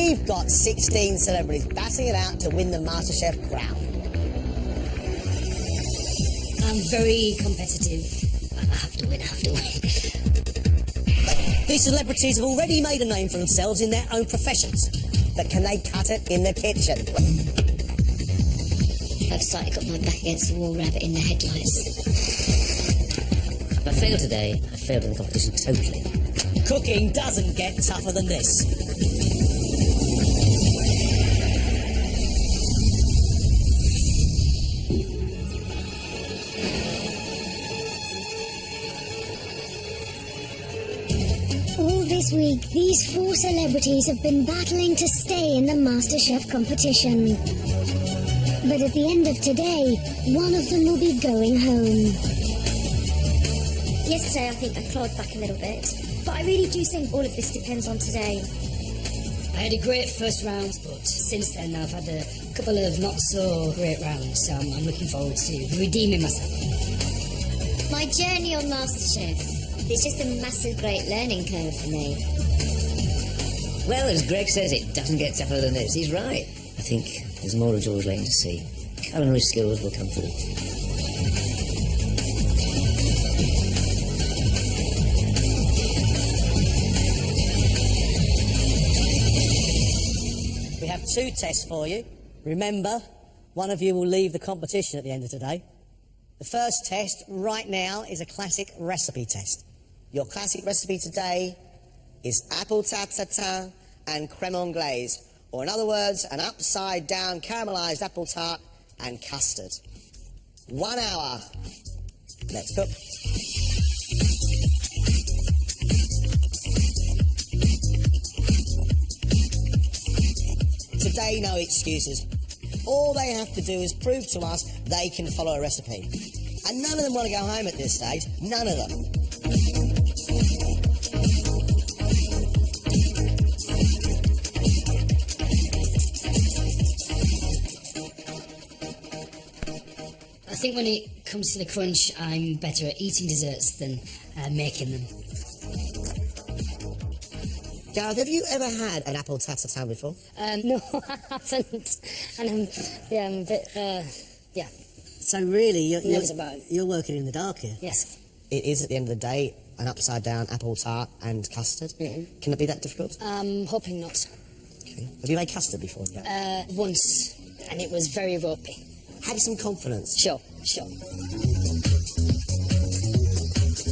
we've got 16 celebrities batting it out to win the MasterChef crown. I'm very competitive. I have to win. These celebrities have already made a name for themselves in their own professions. But can they cut it in the kitchen? I've slightly got my back against the wall, rabbit in the headlights. If I fail today, I failed in the competition totally. Cooking doesn't get tougher than this. All this week, these 4 celebrities have been battling to stay in the MasterChef competition. But at the end of today, one of them will be going home. Yesterday I think I clawed back a little bit, but I really do think all of this depends on today. I had a great first round, but since then I've had a couple of not so great rounds, so I'm looking forward to redeeming myself. My journey on MasterChef is just a massive great learning curve for me. Well, as Greg says, it doesn't get tougher than this. He's right. I think there's more of George Lane to see. Culinary skills will come through. We have 2 tests for you. Remember, one of you will leave the competition at the end of today. The first test right now is a classic recipe test. Your classic recipe today is apple tatin and creme anglaise, or in other words, an upside-down caramelised apple tart and custard. 1 hour. Let's cook. Today, no excuses. All they have to do is prove to us they can follow a recipe. And none of them want to go home at this stage. None of them. I think when it comes to the crunch, I'm better at eating desserts than making them. Gareth, have you ever had an apple tatin before? No, I haven't. And I'm a bit, yeah. So really, Nervous about it. you're working in the dark here. Yes. It is, at the end of the day, an upside-down apple tart and custard. Mm-hmm. Can it be that difficult? Hoping not. Okay. Have you made custard before? Once, and it was very ropey. Have some confidence. Sure.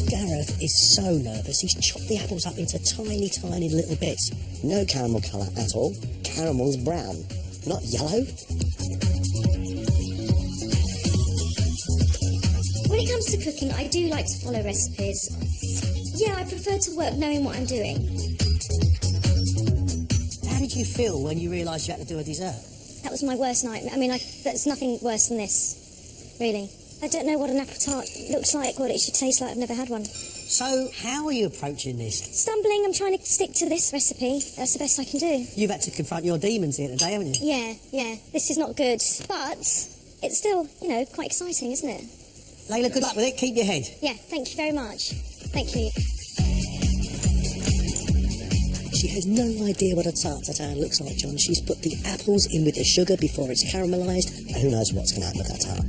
Gareth is so nervous, he's chopped the apples up into tiny, tiny little bits. No caramel colour at all. Caramel's brown, not yellow. When it comes to cooking, I do like to follow recipes. Yeah, I prefer to work knowing what I'm doing. How did you feel when you realised you had to do a dessert? That was my worst nightmare. I mean, there's nothing worse than this, really. I don't know what an apple tart looks like, what it should taste like. I've never had one. So, how are you approaching this? Stumbling, I'm trying to stick to this recipe. That's the best I can do. You've had to confront your demons here today, haven't you? Yeah. This is not good. But it's still, quite exciting, isn't it? Layla, good luck with it. Keep your head. Yeah, thank you very much. Thank you. She has no idea what a tart tatin looks like, John. She's put the apples in with the sugar before it's caramelised, and who knows what's going to happen with that tart.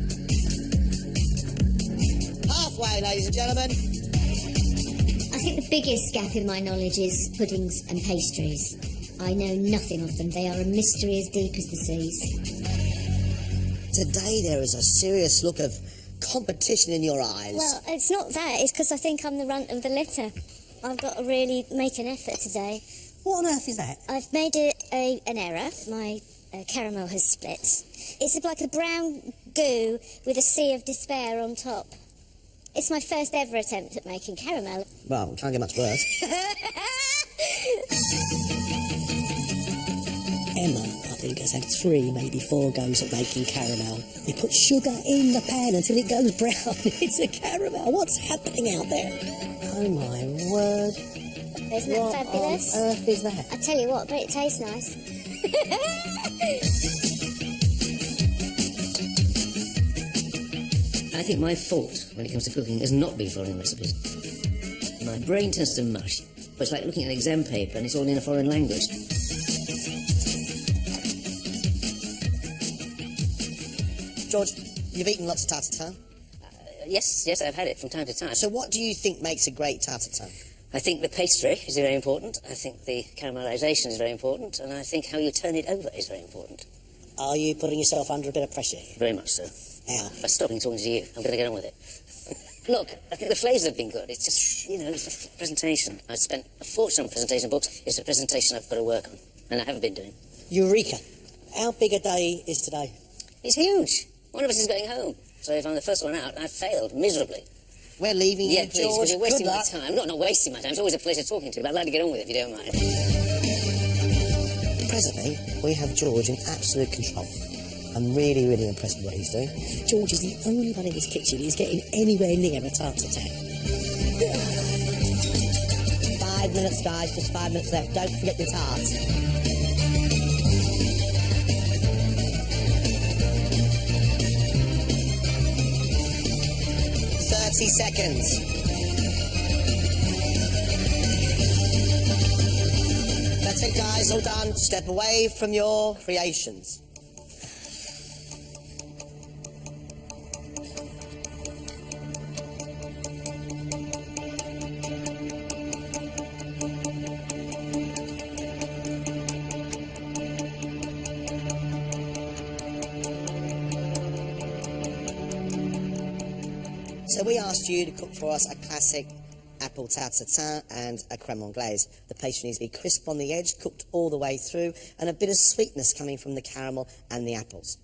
Halfway, ladies and gentlemen. I think the biggest gap in my knowledge is puddings and pastries. I know nothing of them. They are a mystery as deep as the seas. Today there is a serious look of competition in your eyes. Well, it's not that. It's because I think I'm the runt of the litter. I've got to really make an effort today. What on earth is that? I've made an error. My caramel has split. It's like a brown goo with a sea of despair on top. It's my first ever attempt at making caramel. Well, can't get much worse. Emma, I think, has had 3, maybe 4 goes at making caramel. They put sugar in the pan until it goes brown. It's a caramel. What's happening out there? Oh, my word. Isn't that fabulous? What on earth is that? I tell you what, but it tastes nice. I think my fault when it comes to cooking has not been following recipes. My brain tends to mush, but it's like looking at an exam paper and it's all in a foreign language. George, you've eaten lots of tartar. Yes, I've had it from time to time. So what do you think makes a great tartar? I think the pastry is very important. I think the caramelisation is very important. And I think how you turn it over is very important. Are you putting yourself under a bit of pressure here? Very much so. How? By stopping talking to you, I'm going to get on with it. Look, I think the flavours have been good. It's just, it's the presentation. I spent a fortune on presentation books. It's a presentation I've got to work on, and I haven't been doing. Eureka! How big a day is today? It's huge. One of us is going home. So if I'm the first one out, I've failed miserably. We're leaving Yeah, you, please, George. because you're wasting Good my luck. time. Not wasting my time. It's always a pleasure talking to you, but I'd like to get on with it if you don't mind. Presently, we have George in absolute control. I'm really, really impressed with what he's doing. George is the only one in this kitchen who's getting anywhere near a tart attack. 5 minutes, guys. Just 5 minutes left. Don't forget your tarts. Seconds. That's it, guys. All done. Step away from your creations. So we asked you to cook for us a classic apple tartarin and a creme anglaise. The pastry needs to be crisp on the edge, cooked all the way through, and a bit of sweetness coming from the caramel and the apples.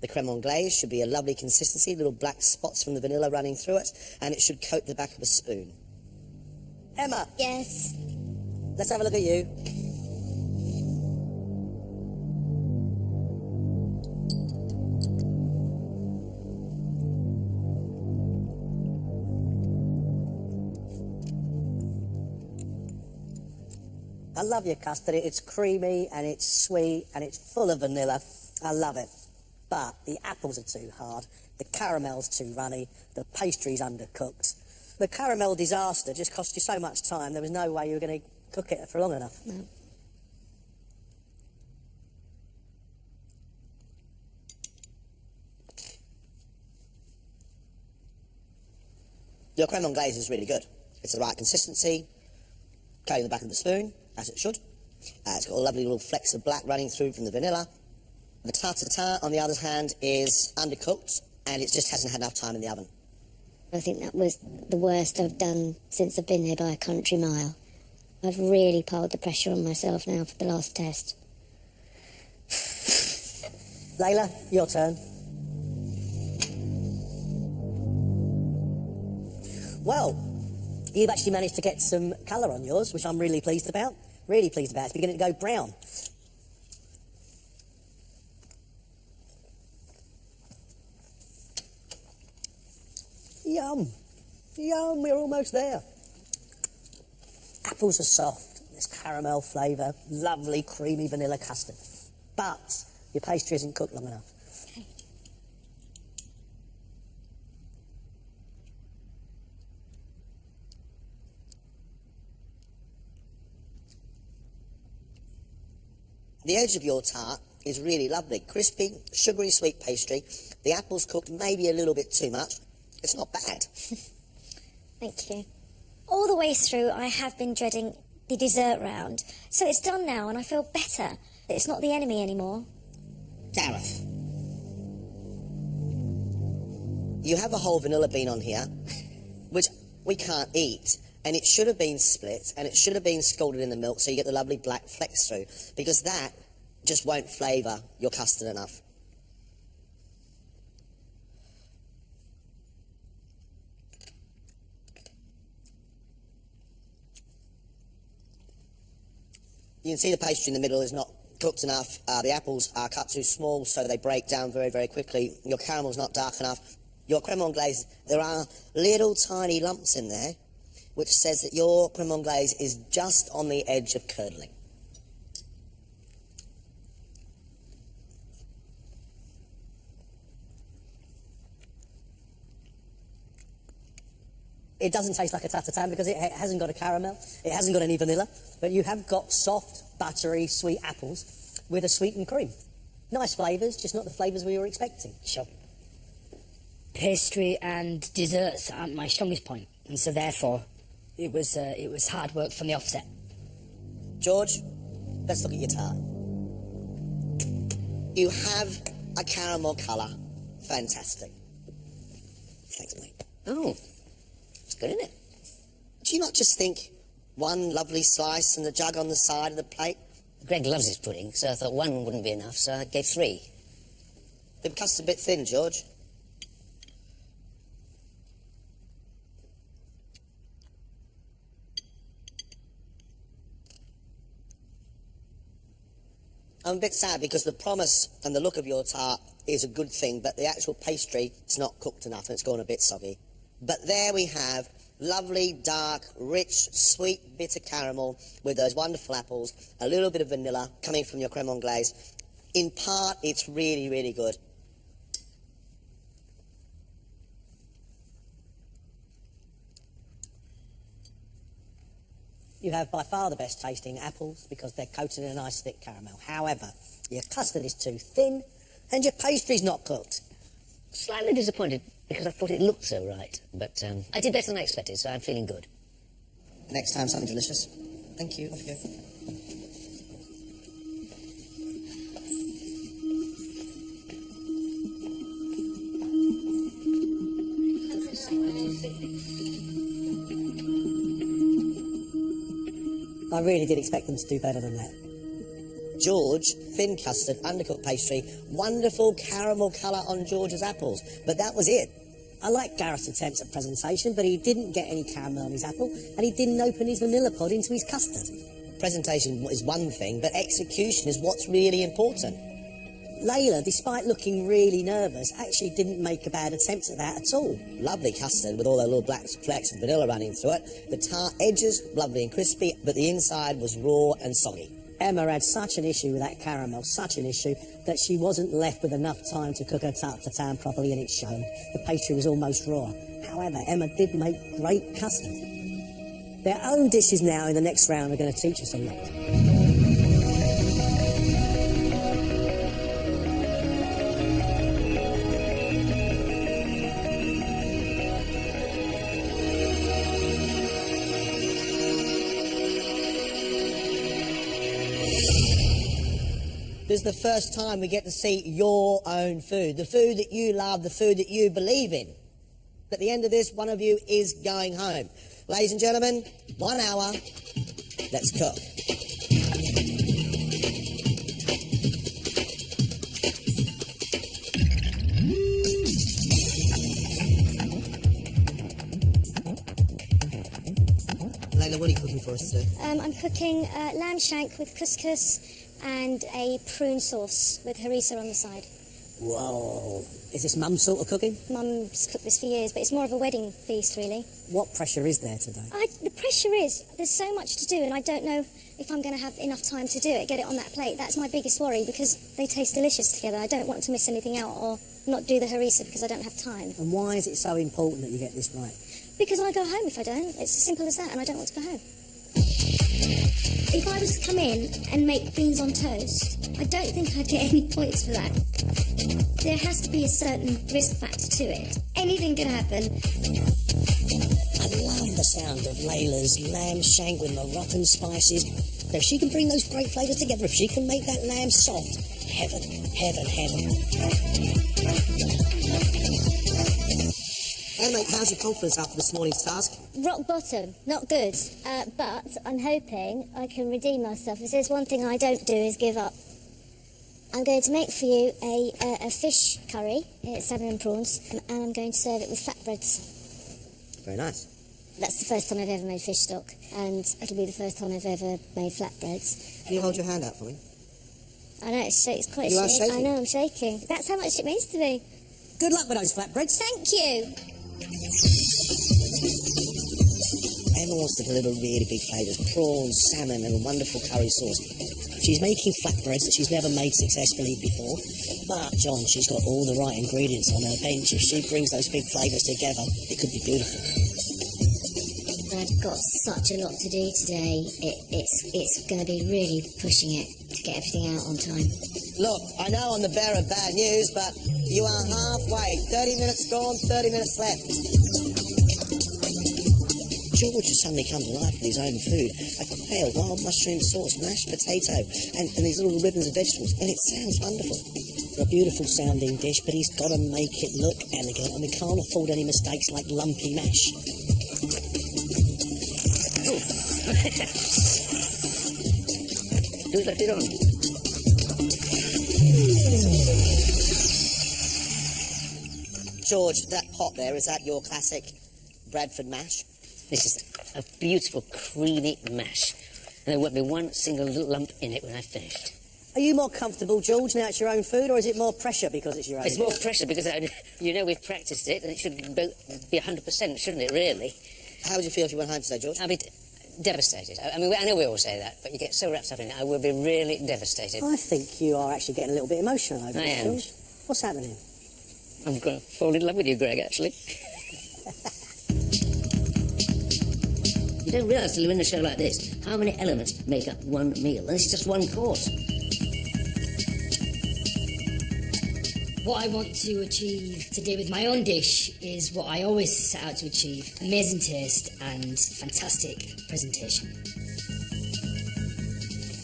The creme anglaise should be a lovely consistency, little black spots from the vanilla running through it, and it should coat the back of a spoon. Emma, Yes. let's have a look at you. I love your custard. It's creamy and it's sweet and it's full of vanilla. I love it. But the apples are too hard. The caramel's too runny. The pastry's undercooked. The caramel disaster just cost you so much time. There was no way you were going to cook it for long enough. No. Your creme anglaise is really good. It's the right consistency, coating the back of the spoon, as it should. It's got a lovely little flecks of black running through from the vanilla. The tartare, on the other hand, is undercooked, and it just hasn't had enough time in the oven. I think that was the worst I've done since I've been here by a country mile. I've really piled the pressure on myself now for the last test. Layla, your turn. Well, you've actually managed to get some colour on yours, which I'm really pleased about. Really pleased about. It's beginning to go brown. Yum. Yum, we're almost there. Apples are soft. There's caramel flavour. Lovely creamy vanilla custard. But your pastry isn't cooked long enough. The edge of your tart is really lovely. Crispy, sugary sweet pastry. The apple's cooked maybe a little bit too much. It's not bad. Thank you. All the way through, I have been dreading the dessert round. So it's done now, and I feel better. It's not the enemy anymore. Gareth, you have a whole vanilla bean on here, which we can't eat. And it should have been split, and it should have been scalded in the milk so you get the lovely black flecks through, because that just won't flavour your custard enough. You can see the pastry in the middle is not cooked enough. The apples are cut too small, so they break down very, very quickly. Your caramel's not dark enough. Your creme anglaise, there are little tiny lumps in there, which says that your creme anglaise is just on the edge of curdling. It doesn't taste like a tartare because it hasn't got a caramel, it hasn't got any vanilla, but you have got soft, buttery, sweet apples with a sweetened cream. Nice flavours, just not the flavours we were expecting. Sure. Pastry and desserts aren't my strongest point, and so therefore it was hard work from the offset. George, let's look at your tart. You have a caramel colour. Fantastic. Thanks, mate. Oh, it's good, isn't it? Do you not just think one lovely slice and the jug on the side of the plate? Greg loves his pudding, so I thought one wouldn't be enough, so I gave 3. The custard a bit thin, George. I'm a bit sad because the promise and the look of your tart is a good thing, but the actual pastry is not cooked enough and it's gone a bit soggy. But there we have lovely, dark, rich, sweet, bitter caramel with those wonderful apples, a little bit of vanilla coming from your creme anglaise. In part, it's really, really good. You have by far the best tasting apples because they're coated in a nice thick caramel. However, your custard is too thin and your pastry's not cooked. Slightly disappointed because I thought it looked so right, but I did better than I expected, so I'm feeling good. Next time, something delicious. Thank you. Off you go. I really did expect them to do better than that. George, thin custard, undercooked pastry, wonderful caramel colour on George's apples. But that was it. I like Gareth's attempts at presentation, but he didn't get any caramel on his apple, and he didn't open his vanilla pod into his custard. Presentation is one thing, but execution is what's really important. Layla, despite looking really nervous, actually didn't make a bad attempt at that at all. Lovely custard with all those little black flecks of vanilla running through it. The tart edges, lovely and crispy, but the inside was raw and soggy. Emma had such an issue with that caramel, such an issue, that she wasn't left with enough time to cook her tart to town properly, and it's shown. The pastry was almost raw. However, Emma did make great custard. Their own dishes now in the next round are going to teach us a lot. This is the first time we get to see your own food, the food that you love, the food that you believe in. At the end of this, one of you is going home. Ladies and gentlemen, 1 hour, let's cook. Layla, what are you cooking for us today? I'm cooking lamb shank with couscous and a prune sauce with harissa on the side. Whoa. Is this mum's sort of cooking? Mum's cooked this for years, but it's more of a wedding feast, really. What pressure is there today? The pressure is, there's so much to do, and I don't know if I'm going to have enough time to do it, get it on that plate. That's my biggest worry, because they taste delicious together. I don't want to miss anything out or not do the harissa because I don't have time. And why is it so important that you get this right? Because I go home if I don't. It's as simple as that, and I don't want to go home. If I was to come in and make beans on toast, I don't think I'd get any points for that. There has to be a certain risk factor to it. Anything can happen. I love the sound of Layla's lamb shank with Moroccan spices. If she can bring those great flavours together, if she can make that lamb soft, heaven, heaven, heaven. Hey mate, how's your confidence after this morning's task? Rock bottom, not good. But I'm hoping I can redeem myself. If there's one thing I don't do is give up. I'm going to make for you a fish curry, salmon and prawns, and I'm going to serve it with flatbreads. Very nice. That's the first time I've ever made fish stock, and it'll be the first time I've ever made flatbreads. Can you hold your hand out for me? I know, it's quite You are shaking. shaking? I know, I'm shaking. That's how much it means to me. Good luck with those flatbreads. Thank you. Emma wants to deliver really big flavours, prawns, salmon and a wonderful curry sauce. She's making flatbreads that she's never made successfully before, but, John, she's got all the right ingredients on her bench. If she brings those big flavours together, it could be beautiful. I I've got such a lot to do today. It's going to be really pushing it to get everything out on time. Look, I know I'm the bearer of bad news, but you are halfway. 30 minutes gone, 30 minutes left. George has suddenly come to life with his own food. A quail, wild mushroom sauce, mashed potato, and these little ribbons of vegetables. And it sounds wonderful. A beautiful sounding dish, but he's got to make it look elegant, and we can't afford any mistakes like lumpy mash. Who's left it on? George, that pot there, is that your classic Bradford mash? This is a beautiful, creamy mash. And there won't be one single little lump in it when I've finished. Are you more comfortable, George, now it's your own food, or is it more pressure because it's your own It's food? more pressure because, we've practiced it, and it should be 100%, shouldn't it, really? How would you feel if you went home today, George? I'd be devastated. I mean, I know we all say that, but you get so wrapped up in it, I will be really devastated. I think you are actually getting a little bit emotional over I this, am. George. What's happening? I'm going to fall in love with you, Greg, actually. You don't realise till you're in a show like this how many elements make up one meal, and this is just one course. What I want to achieve today with my own dish is what I always set out to achieve: amazing taste and fantastic presentation.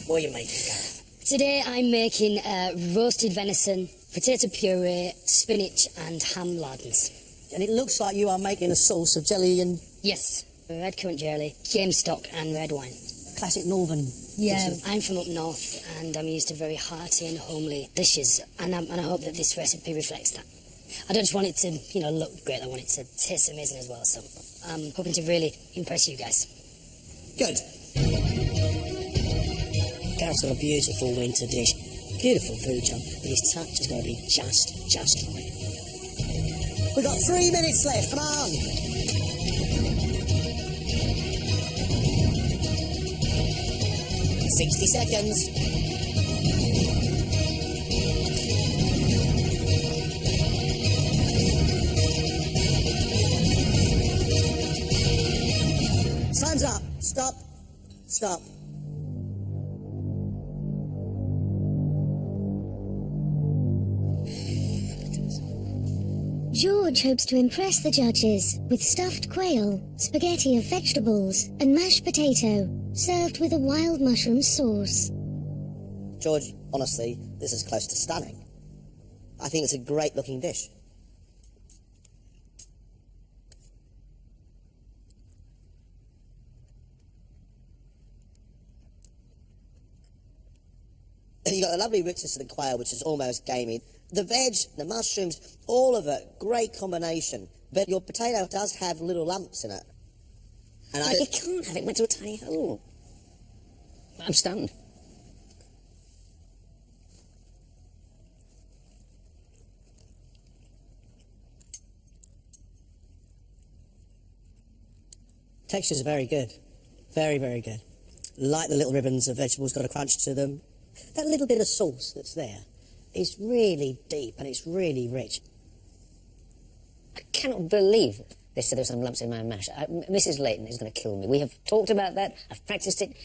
What are you making, Gareth? Today I'm making roasted venison, potato puree, spinach and ham lardons. And it looks like you are making a sauce of jelly and Yes, red currant jelly, game stock and red wine. classic northern. Yeah, I'm from up north and I'm used to very hearty and homely dishes, and I hope that this recipe reflects that. I don't just want it to, look great, I want it to taste amazing as well, so I'm hoping to really impress you guys. Good. Gareth's got a beautiful winter dish. Beautiful food, John, but his touch has got to be just right. We've got 3 minutes left, come on! "60 seconds. Time's up. Stop. Stop. George hopes to impress the judges with stuffed quail, spaghetti of vegetables, and mashed potato, served with a wild mushroom sauce. George, honestly, this is close to stunning. I think it's a great looking dish. You've got the lovely richness of the quail, which is almost gamey. The veg, the mushrooms, all of it, great combination. But your potato does have little lumps in it. And You can't have it went to a tiny hole. I'm stunned. Textures are very good. Very, very good. Like the little ribbons of vegetables, got a crunch to them. That little bit of sauce that's there is really deep and it's really rich. I cannot believe they said there were some lumps in my mash. Mrs. Layton is going to kill me. We have talked about that. I've practiced it.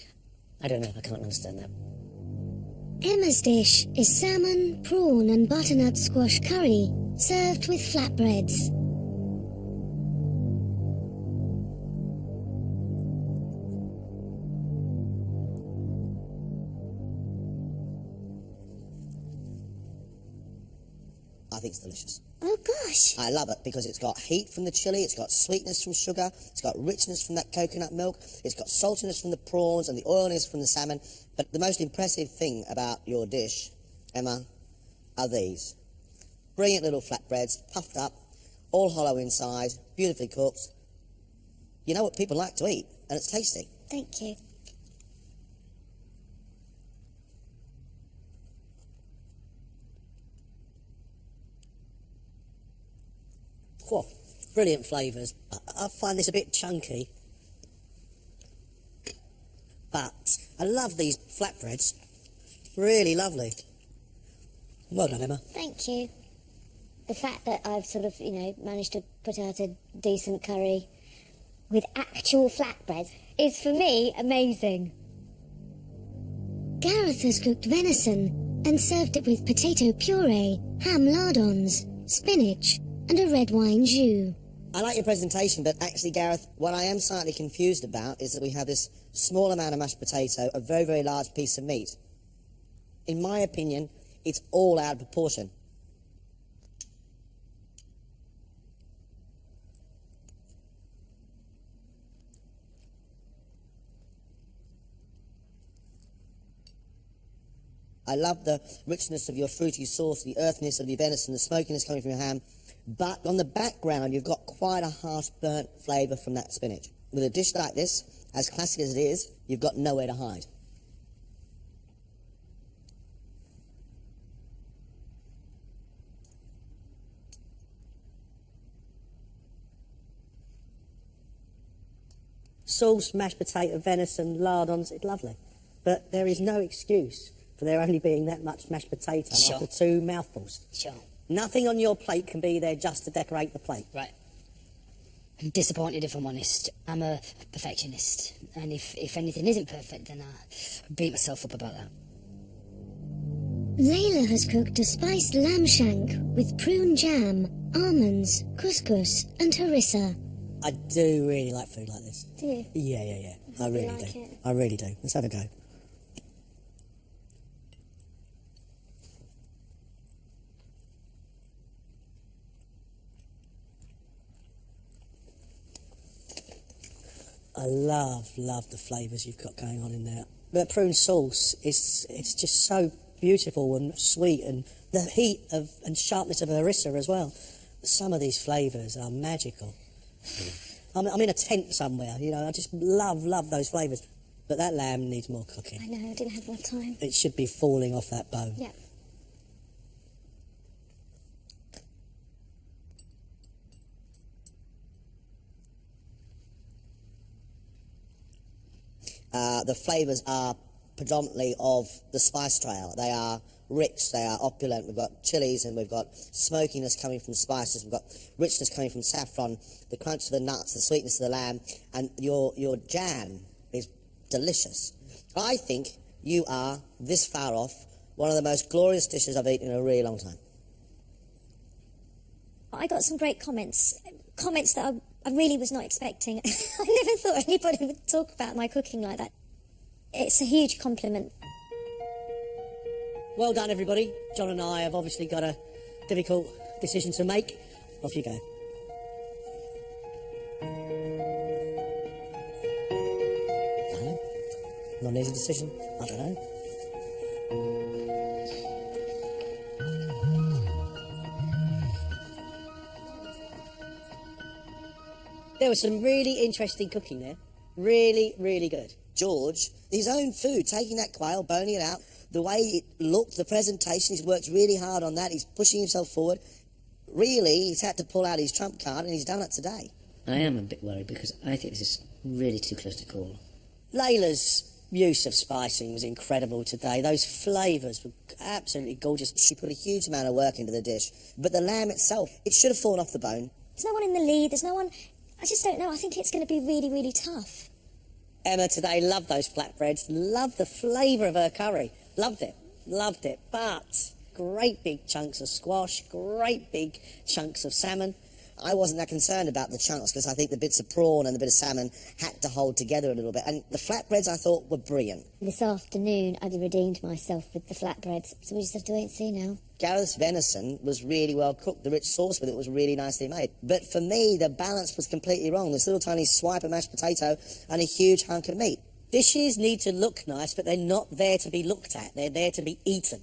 I don't know. I can't understand that. Emma's dish is salmon, prawn and butternut squash curry, served with flatbreads. I think it's delicious. Oh gosh! I love it because it's got heat from the chili, it's got sweetness from sugar, it's got richness from that coconut milk, it's got saltiness from the prawns and the oiliness from the salmon. But the most impressive thing about your dish, Emma, are these. Brilliant little flatbreads, puffed up, all hollow inside, beautifully cooked. You know what people like to eat, and it's tasty. Thank you. Whoa, brilliant flavours. I find this a bit chunky. But I love these flatbreads. Really lovely. Well done, Emma. Thank you. The fact that I've sort of, managed to put out a decent curry with actual flatbread is, for me, amazing. Gareth has cooked venison and served it with potato puree, ham lardons, spinach, and a red wine jus. I like your presentation, but actually, Gareth, what I am slightly confused about is that we have this small amount of mashed potato, a very, very large piece of meat. In my opinion, it's all out of proportion. I love the richness of your fruity sauce, the earthiness of your venison, the smokiness coming from your ham. But on the background, you've got quite a harsh burnt flavour from that spinach. With a dish like this, as classic as it is, you've got nowhere to hide. Sauce, mashed potato, venison, lardons, it's lovely. But there is no excuse for there only being that much mashed potato after 2 mouthfuls. Sure. Nothing on your plate can be there just to decorate the plate. Right. I'm disappointed, if I'm honest. I'm a perfectionist. And if anything isn't perfect, then I beat myself up about that. Layla has cooked a spiced lamb shank with prune jam, almonds, couscous, and harissa. I do really like food like this. Do you? Yeah. I really like do. it? I really do. Let's have a go. I love the flavours you've got going on in there. The prune sauce it's just so beautiful and sweet, and the heat of and sharpness of harissa as well. Some of these flavours are magical. I'm in a tent somewhere, you know. I just love those flavours. But that lamb needs more cooking. I know, I didn't have more time. It should be falling off that bone. Yeah. The flavours are predominantly of the spice trail. They are rich, they are opulent. We've got chilies and we've got smokiness coming from spices. We've got richness coming from saffron, the crunch of the nuts, the sweetness of the lamb, and your jam is delicious. I think you are, this far off, one of the most glorious dishes I've eaten in a really long time. I got some great comments that I really was not expecting. I never thought anybody would talk about my cooking like that. It's a huge compliment. Well done, everybody. John and I have obviously got a difficult decision to make. Off you go. I don't know. Not an easy decision. I don't know. There was some really interesting cooking there. Really, really good. George, his own food, taking that quail, boning it out, the way it looked, the presentation, he's worked really hard on that. He's pushing himself forward. Really, he's had to pull out his trump card, and he's done it today. I am a bit worried because I think this is really too close to call. Layla's use of spicing was incredible today. Those flavours were absolutely gorgeous. She put a huge amount of work into the dish. But the lamb itself, it should have fallen off the bone. There's no one in the lead, there's no one... I just don't know. I think it's going to be really, really tough. Emma today loved those flatbreads, loved the flavour of her curry. Loved it. But great big chunks of squash, great big chunks of salmon. I wasn't that concerned about the chunks because I think the bits of prawn and the bit of salmon had to hold together a little bit. And the flatbreads I thought were brilliant. This afternoon, I'd redeemed myself with the flatbreads, so we just have to wait and see now. Gareth's venison was really well cooked. The rich sauce with it was really nicely made. But for me, the balance was completely wrong. This little tiny swipe of mashed potato and a huge hunk of meat. Dishes need to look nice, but they're not there to be looked at. They're there to be eaten.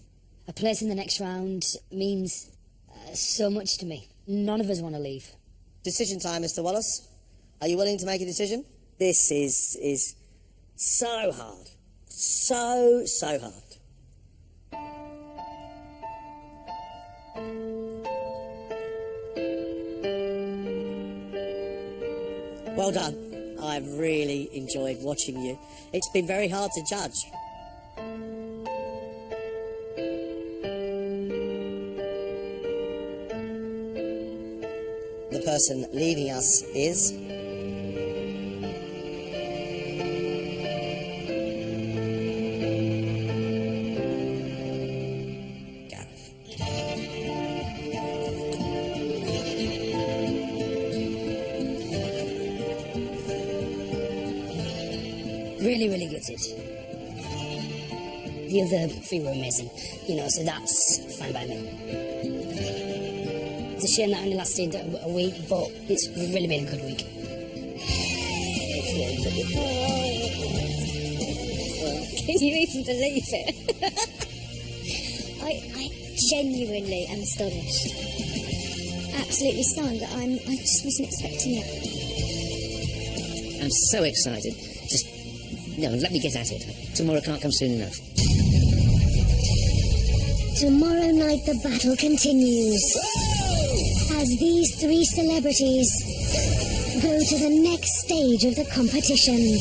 A place in the next round means so much to me. None of us want to leave. Decision time, Mr. Wallace. Are you willing to make a decision? This is so hard. So hard. Well done. I've really enjoyed watching you. It's been very hard to judge. The person leaving us is... really, really gutted. The other 3 were amazing, you know, so that's fine by me. It's a shame that only lasted a week, but it's really been a good week. Can you even believe it? I genuinely am astonished. Absolutely stunned. I just wasn't expecting it. I'm so excited. Just, no, let me get at it. Tomorrow can't come soon enough. Tomorrow night the battle continues as these 3 celebrities go to the next stage of the competition.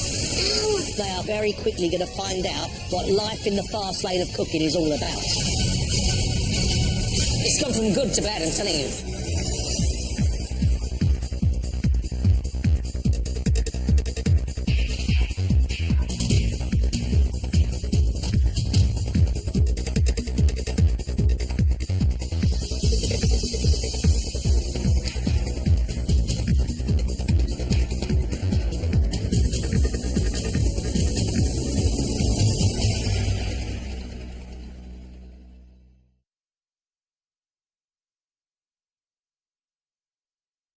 They are very quickly going to find out what life in the fast lane of cooking is all about. It's gone from good to bad, I'm telling you.